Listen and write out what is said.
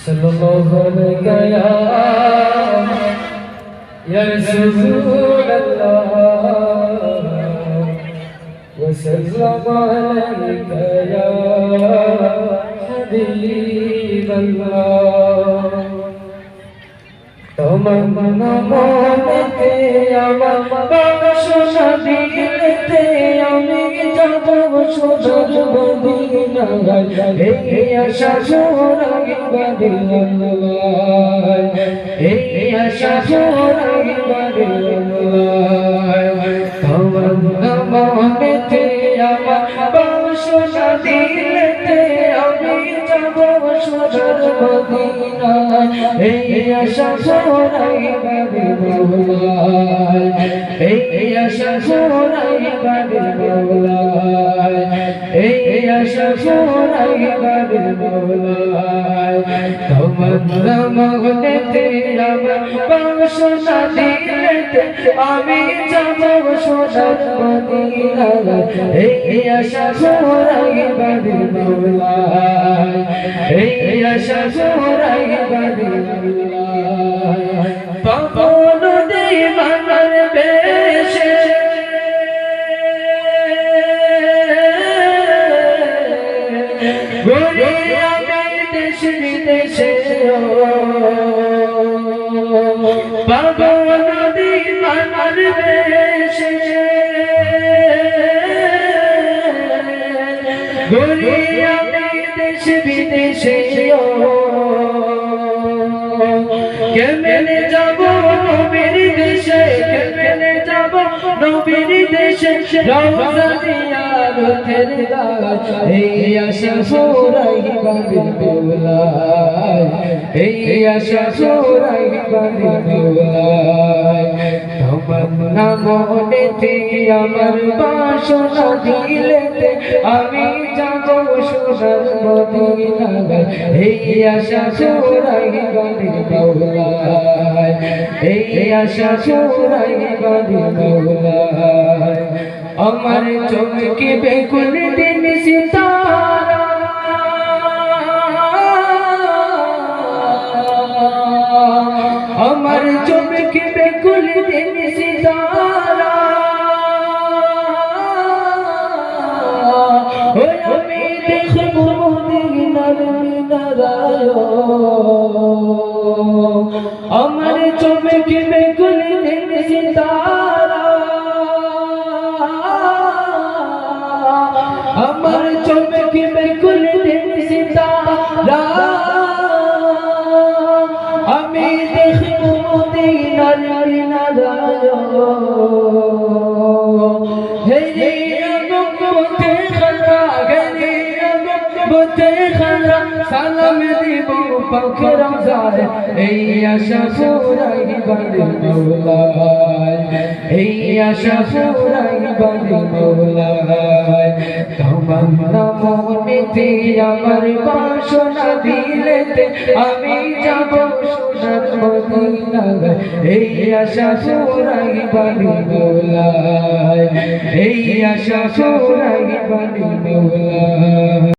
सल्लल्लाहु अलैहि या रसूल अल्लाह व सल्लम अलैका या हबीब अल्लाह। तमन्ना मोहब्बते আমার বাসনা দিলেতে আমি যাব সোনার মদিনায় এই আশা সোনার মদিনায় এই আশা সোনার মদিনায়। তমন্না মোহব্বতে আমার বাসনা দিলেতে আমি যাব সোনার মদিনায় এই আশা সোনার মদিনায় এই আশা সোনার মদিনায় এই আশা সোনার মদিনায়। তমন্না মোহব্বতে আমার বাসনা দিলেতে আমি যাব সোনার মদিনায় এই আশা সোনার মদিনায় এই আশা সোনার মদিনায়। পাগল দিওয়ানার বেশে ঘুরি আমি দেশ বিদেশে পাগল দিওয়ানার বেশে ঘুরি আমি দেশ বিদেশে কেমনে যাব নবীর দেশে কেমনে যাব নবীর দেশে রওজা জিয়ারতের দাওয়াত এই আশা সোরাই বাঁধি দোলায় এই আশা সোরাই বাঁধি দোলায়। তমন্না মনেতে আমার বাসনা দিলেতে আমি যাব সোনার মদিনায় এই আশা সোরাই বাঁধি দোলায় এই আশা সোরাই বাঁধি দোলায়। আমার চোখে বেকুল দিন সিতারা আমার চোখে বেকুল দিন সিতারা ওই আমি দেখব মদিনার মিনারায় আমার চোখে বেকুল দিন সিতারা আমার চোখে বেকুল দিন সিতারা আমি দেখব মদিনার মিনারায় হে রে আগমতে খারা হে আগমতে খারা সালাম দিব পাখি রওজায় এই আশা সোরাই বাঁধি দোলায় এই আশা সোরাই বাঁধি দোলায়। তমন্না মনেতে আমার বাসনা দিলেতে আমি যাব সোনার মদিনায় এই আশা সোরাই বাঁধি দোলায় এই আশা সোরাই বাঁধি দোলায়।